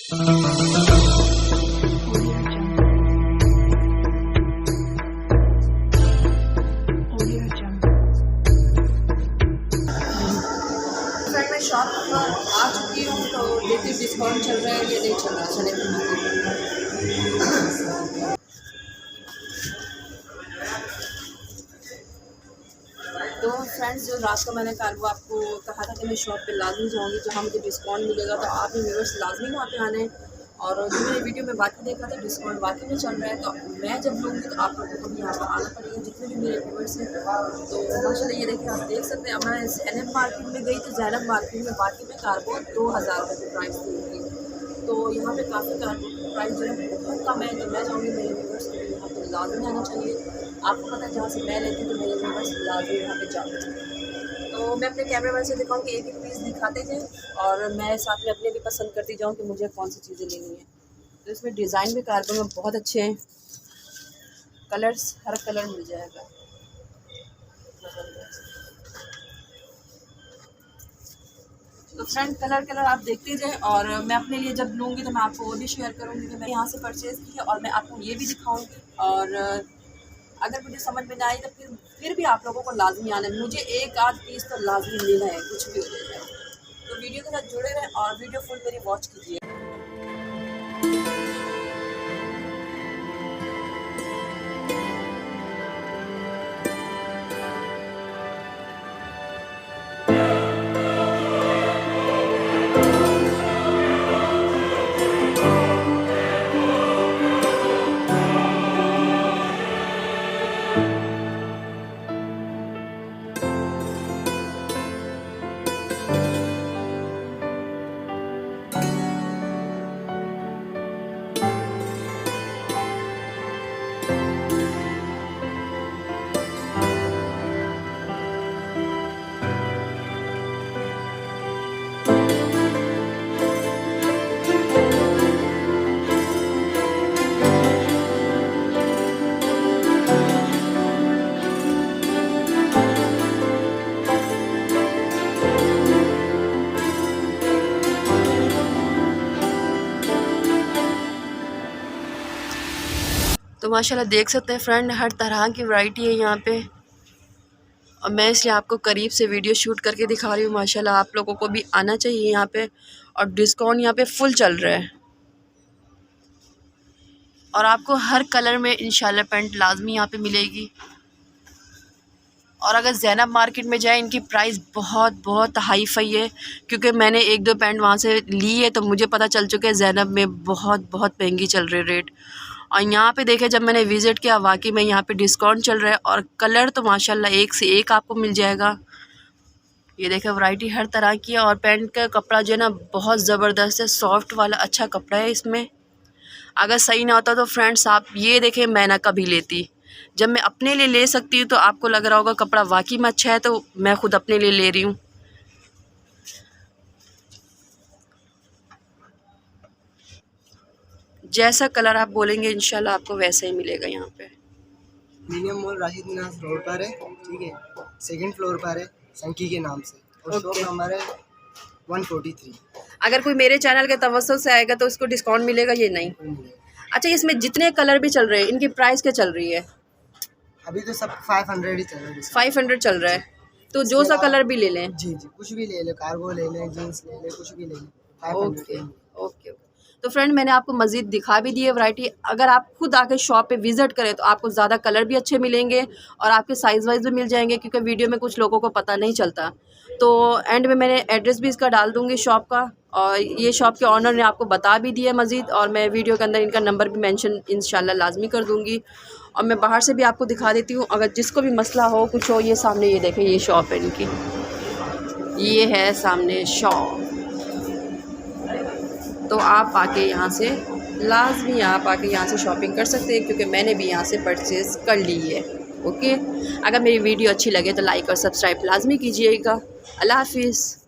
मैं शॉप पर आ चुकी हूँ, तो देखिए डिस्काउंट चल रहा है या नहीं चल रहा है। चले तो फ्रेंड्स, जो रात को मैंने कल वो आपको कहा था कि मैं शॉप पे लाजमी जाऊँगी, जहाँ मुझे डिस्काउंट मिलेगा, तो आप भी व्यूअर्स लाजमी वहाँ पे आने। और जो मैंने वीडियो में बाकी देखा था डिस्काउंट वाकई में चल रहा है, तो मैं जब लूँगी तो आप लोगों को भी यहाँ पर आना पड़ेगा, जितने भी मेरे व्यूअर्स हैं। तो माशाल्लाह ये देखिए, आप देख सकते हैं। अब मैं ज़ैनब मार्केट में गई, तो ज़ैनब मार्केट में वाकई में कार्बन 2000 रुपये की प्राइस थी उनकी। तो यहाँ पे काफ़ी कार्बन की प्राइस जो है बहुत कम है। तो मैं चाहूँगी मेरे व्यूअर्स को यहाँ पर लाजमी आना चाहिए। आपको पता है जहाँ से मैं लेती हूँ तो मेरे व्यूअर्स लाजमी यहाँ पे जाते हैं। तो मैं अपने कैमरा मैन से दिखाऊँ कि एक एक पीस दिखाते थे, और मैं साथ में अपने भी पसंद करती जाऊँ कि मुझे कौन सी चीज़ें लेनी है। तो इसमें डिज़ाइन भी कार्बन में बहुत अच्छे हैं, कलर्स हर कलर मिल जाएगा। तो फ्रेंड, कलर आप देखते जाएं, और मैं अपने लिए जब लूँगी तो मैं आपको वो भी शेयर करूँगी कि मैं यहाँ से परचेज़ की है, और मैं आपको ये भी दिखाऊँगी। और अगर मुझे समझ में ना आई तो फिर भी आप लोगों को लाजमी आना है। मुझे एक आध पीस तो लाजमी लेना है, कुछ भी हो जाए। तो वीडियो के साथ जुड़े रहें और वीडियो फुल मेरी वॉच कीजिए। तो माशाल्लाह देख सकते हैं फ्रेंड, हर तरह की वैरायटी है यहाँ पे, और मैं इसलिए आपको करीब से वीडियो शूट करके दिखा रही हूँ। माशाल्लाह आप लोगों को भी आना चाहिए यहाँ पे, और डिस्काउंट यहाँ पे फुल चल रहा है। और आपको हर कलर में इंशाल्लाह पैंट लाजमी यहाँ पे मिलेगी। और अगर ज़ैनब मार्केट में जाए, इनकी प्राइस बहुत हाई फाई है, क्योंकि मैंने एक दो पैंट वहाँ से ली है, तो मुझे पता चल चुका है ज़ैनब में बहुत महंगी चल रही है रेट। और यहाँ पे देखे, जब मैंने विज़िट किया वाकई में यहाँ पे डिस्काउंट चल रहा है, और कलर तो माशाल्लाह एक से एक आपको मिल जाएगा। ये देखे, वैरायटी हर तरह की है। और पैंट का कपड़ा जो है ना बहुत ज़बरदस्त है, सॉफ्ट वाला अच्छा कपड़ा है इसमें। अगर सही ना होता तो फ्रेंड्स, आप ये देखें, मैं ना कभी लेती। जब मैं अपने लिए ले सकती हूँ तो आपको लग रहा होगा कपड़ा वाकई में अच्छा है, तो मैं खुद अपने लिए ले रही हूँ। जैसा कलर आप बोलेंगे इंशाल्लाह आपको वैसा ही मिलेगा यहाँ पे। मिलेनियम मॉल राशिद निवास रोड पर है, ठीक है, सेकंड फ्लोर पर है, संकी के नाम से, और शॉप नंबर है 143। अगर कोई मेरे चैनल के तवज्जुह से आएगा तो उसको डिस्काउंट मिलेगा ये नहीं? अच्छा, इसमें जितने कलर भी चल रहे हैं, इनकी प्राइस क्या चल रही है? अभी तो सब 500 ही चल रहा है। 500 चल रहा है, तो जो सा कलर भी ले लें? जी, कुछ भी ले ले, कार्गो ले लें, जीन्स ले लें, कुछ भी ले लें, 500। ओके। तो फ्रेंड, मैंने आपको मज़ीद दिखा भी दी है वैरायटी। अगर आप खुद आके शॉप पे विज़िट करें तो आपको ज़्यादा कलर भी अच्छे मिलेंगे, और आपके साइज़ वाइज भी मिल जाएंगे, क्योंकि वीडियो में कुछ लोगों को पता नहीं चलता। तो एंड में मैंने एड्रेस भी इसका डाल दूँगी शॉप का, और ये शॉप के ऑनर ने आपको बता भी दिया मज़ीद, और मैं वीडियो के अंदर इनका नंबर भी मेंशन इंशाल्लाह लाजमी कर दूँगी। और मैं बाहर से भी आपको दिखा देती हूँ, अगर जिसको भी मसला हो कुछ हो। ये सामने ये देखें, ये शॉप है इनकी, ये है सामने शॉप। तो आप आके यहाँ से लाजमी आप आके यहाँ से शॉपिंग कर सकते हैं, क्योंकि मैंने भी यहाँ से परचेज़ कर ली है। ओके, अगर मेरी वीडियो अच्छी लगे तो लाइक और सब्सक्राइब लाजमी कीजिएगा। अल्लाह हाफिज़।